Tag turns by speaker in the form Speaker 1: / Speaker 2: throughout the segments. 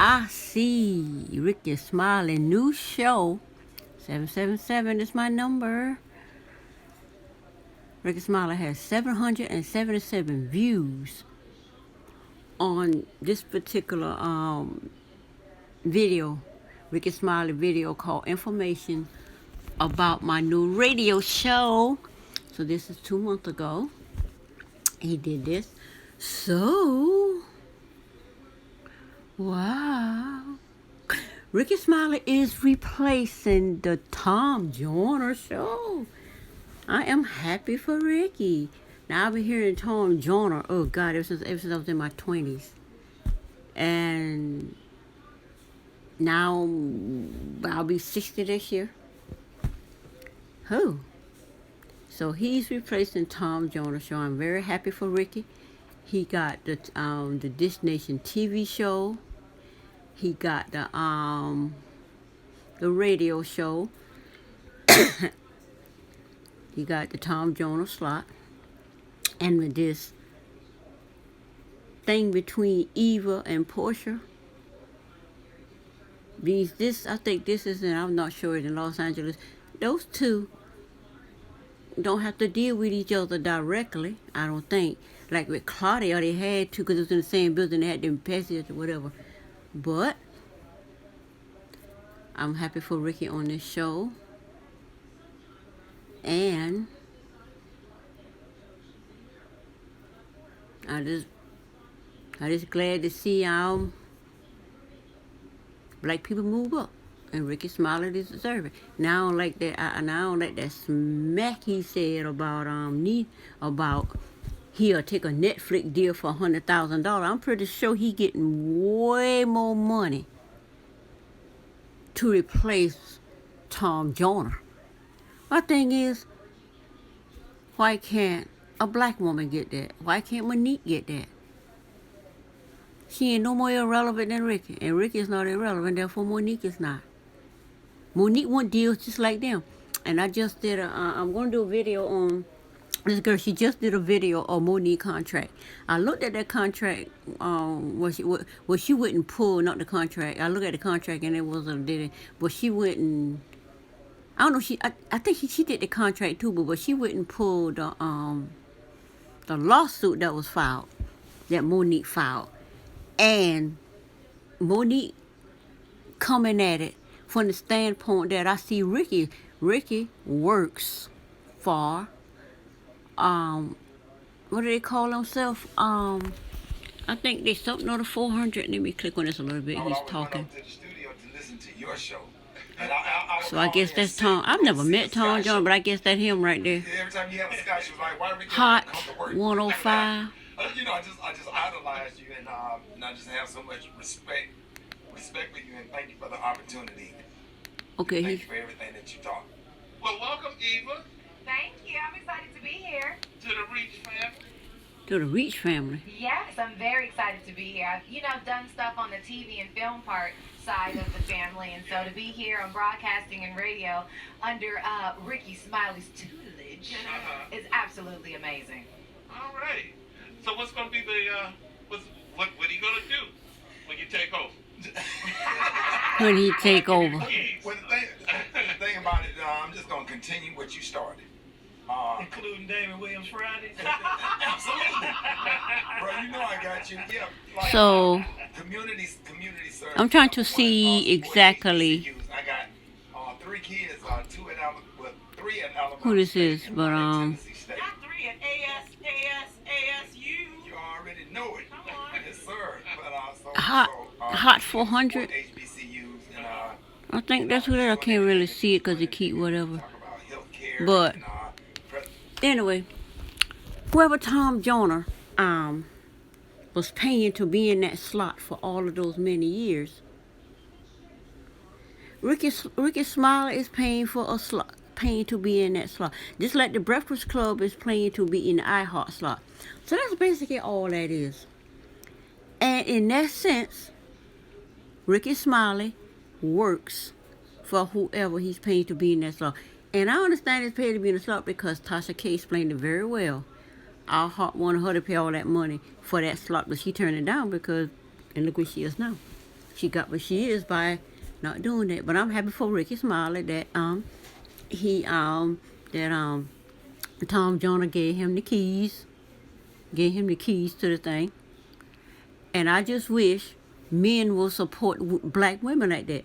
Speaker 1: I see Ricky Smiley new show. 777 is my number. Ricky Smiley has 777 views on this particular video. Ricky Smiley video called Information About My New Radio Show. So this is 2 months ago. He did this. So, wow. Ricky Smiley is replacing the Tom Joyner show. I am happy for Ricky. Now, I've been hearing Tom Joyner, oh God, ever since I was in my 20s. And now I'll be 60 this year. Oh. So he's replacing Tom Joyner show. I'm very happy for Ricky. He got the Dish Nation TV show. He got the radio show. He got the Tom Joyner slot. And with this thing between Eva and Portia. I think this is, and I'm not sure, in Los Angeles. Those two don't have to deal with each other directly, I don't think. Like with Claudia, they had to because it was in the same building. They had them passages or whatever. But I'm happy for Ricky on this show. And I just glad to see black people move up, and Ricky Smiley deserve it. Now I don't like that. I don't like that smack he said about he'll take a Netflix deal for $100,000. I'm pretty sure he getting way more money to replace Tom Joyner. My thing is, why can't a black woman get that? Why can't Monique get that? She ain't no more irrelevant than Ricky. And Ricky is not irrelevant, therefore Monique is not. Monique want deals just like them. And I just did I'm going to do a video on this girl. She just did a video on Monique contract. I looked at that contract, she wouldn't pull, not the contract. I looked at the contract and it wasn't, but she wouldn't, I don't know, I think she did the contract too, but she wouldn't pull the lawsuit that was filed, that Monique filed. And Monique coming at it from the standpoint that I see Ricky works for, what do they call themselves? I think they something on the 400. Let me click on this a little bit. He's talking. So I guess that's Tom. I've never met Tom Joyner, but I guess that's him right there.
Speaker 2: Every time you have a Scott, she was like, "Why are we
Speaker 1: Hot 105.
Speaker 2: I just idolize you, and I just have so much respect for you, and thank you for the opportunity.
Speaker 1: Okay,
Speaker 2: thank you for everything that you taught.
Speaker 3: Well, welcome, Eva.
Speaker 4: Thank you. I'm excited to be here.
Speaker 3: To the Reach family.
Speaker 1: To the Reach family.
Speaker 4: Yes, I'm very excited to be here. I've done stuff on the TV and film part side of the family, and so to be here on broadcasting and radio under Ricky Smiley's tutelage is absolutely amazing.
Speaker 3: All right. So what's going to be what are you going to do when you take over?
Speaker 1: When he take over.
Speaker 2: Well, the thing about it, I'm just going to continue what you started.
Speaker 3: Including David Williams Fridays?
Speaker 2: Absolutely. Bro, you know I got you. Yeah. Like,
Speaker 1: So
Speaker 2: community service.
Speaker 1: I'm trying to see exactly
Speaker 2: I got 3 kids, 3 in Alabama.
Speaker 1: who this is, but
Speaker 3: Not 3 at ASU.
Speaker 2: You already know it.
Speaker 3: Come on.
Speaker 2: Yes, sir. But
Speaker 1: Hot 400.
Speaker 2: HBCUs and
Speaker 1: I think that's who that. I can't really see it because they keep whatever.
Speaker 2: talk about healthcare.
Speaker 1: But
Speaker 2: And,
Speaker 1: anyway, whoever Tom Joyner was paying to be in that slot for all of those many years, Ricky Smiley is paying for a slot, paying to be in that slot. Just like the Breakfast Club is paying to be in the iHeart slot. So that's basically all that is. And in that sense, Ricky Smiley works for whoever he's paying to be in that slot. And I understand he's paid to be in the slot because Tasha K explained it very well. iHeart wanted her to pay all that money for that slot, but she turned it down and look where she is now. She got what she is by not doing that. But I'm happy for Ricky Smiley that he that Tom Joyner gave him the keys, to the thing. And I just wish men will support black women like that.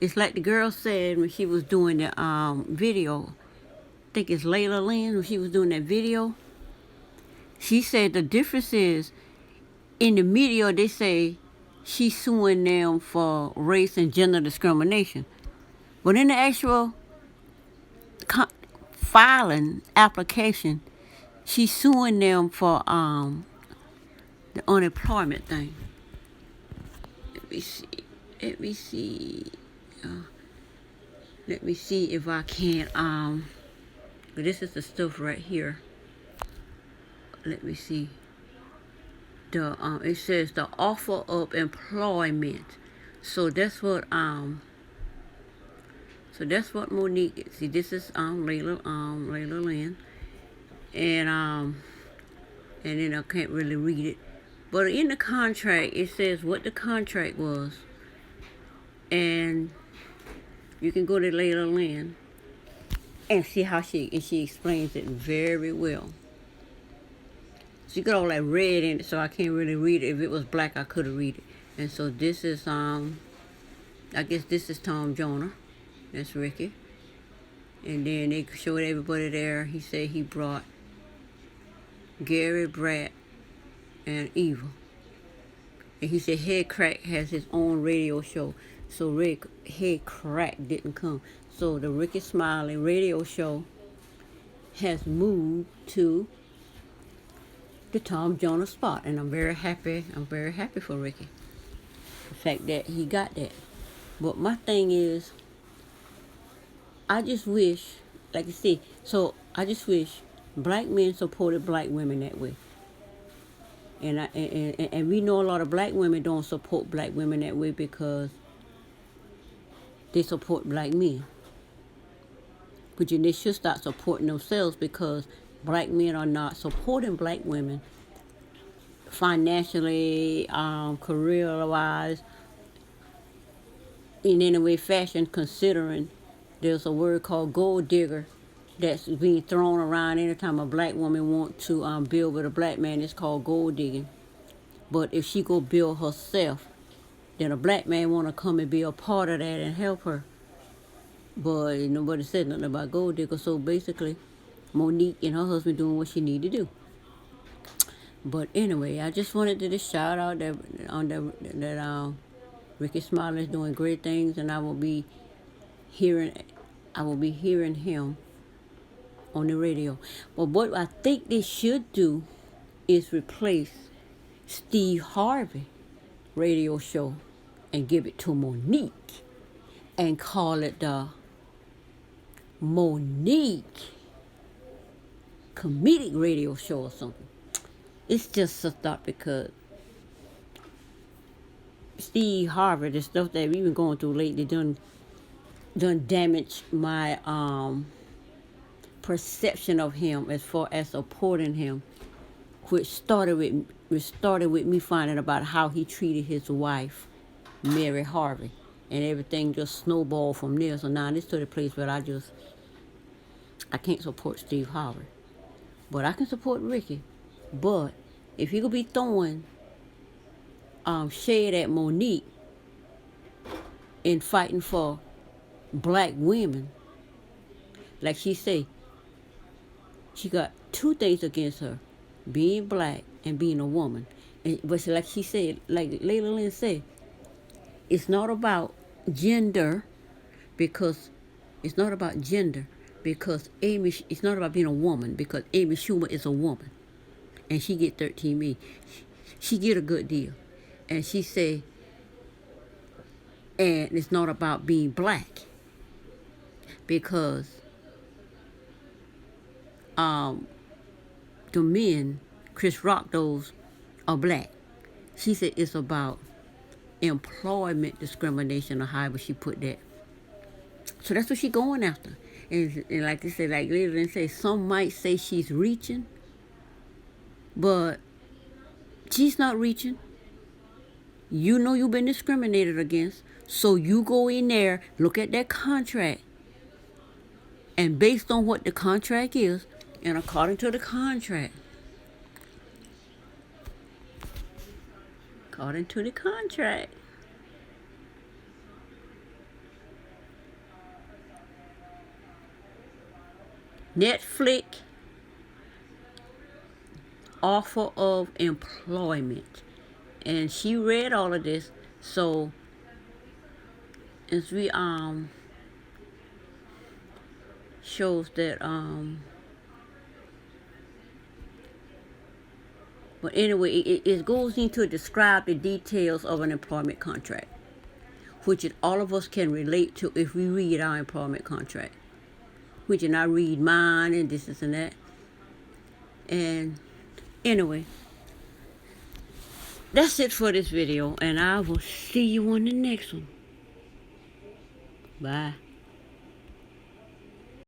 Speaker 1: It's like the girl said when she was doing the video. I think it's Layla Lynn when she was doing that video. She said the difference is in the media they say she's suing them for race and gender discrimination, but in the actual filing application, she's suing them for the unemployment thing. Let me see. Let me see. Let me see if I can. This is the stuff right here. Let me see. It says the offer of employment. So that's what Monique. See, this is Layla Lynn, and then I can't really read it, but in the contract it says what the contract was, and you can go to Layla Lynn and see how she explains it very well. She got all that red in it, so I can't really read it. If it was black, I could have read it. And so this is I guess this is Tom Joyner. That's Ricky. And then they showed everybody there. He said he brought Gary, Brad, and Eva. And he said Head Crack has his own radio show. So Head Crack didn't come. So the Ricky Smiley radio show has moved to the Tom Joyner spot, and I'm very happy for Ricky. The fact that he got that. But my thing is, I just wish, like you see, I just wish black men supported black women that way. And we know a lot of black women don't support black women that way because they support black men. But they should start supporting themselves because black men are not supporting black women financially, career-wise, in any way, fashion, considering there's a word called gold digger that's being thrown around anytime a black woman wants to build with a black man. It's called gold digging. But if she go build herself, then a black man want to come and be a part of that and help her. But nobody said nothing about gold digger. So basically, Monique and her husband doing what she need to do. But anyway, I just wanted to just shout out that Ricky Smiley is doing great things, and I will be hearing him on the radio. But what I think they should do is replace Steve Harvey radio show and give it to Monique and call it the Monique comedic radio show or something. It's just a thought because Steve Harvey, the stuff that we've been going through lately, done damaged my perception of him as far as supporting him, which started with me finding about how he treated his wife, Mary Harvey, and everything just snowballed from there. So now this to the place where I can't support Steve Harvey, but I can support Ricky. But if he could be throwing shade at Monique in fighting for black women, like she say, she got two things against her: being black and being a woman. But like she said, like Layla Lynn said, it's not about gender because it's not about being a woman because Amy Schumer is a woman. And she get 13 million. She get a good deal. And she say, and it's not about being black. Because the men, Chris Rock, those are black. She said it's about employment discrimination or however she put that. So that's what she going after. And like they say, like Lily say, some might say she's reaching, but she's not reaching. You know you've been discriminated against, so you go in there, look at that contract, and based on what the contract is, and according to the contract, Netflix offer of employment. And she read all of this, so as we shows that but anyway, it goes into describe the details of an employment contract, which all of us can relate to if we read our employment contract, which and I read mine and this and that. And anyway, that's it for this video, and I will see you on the next one. Bye.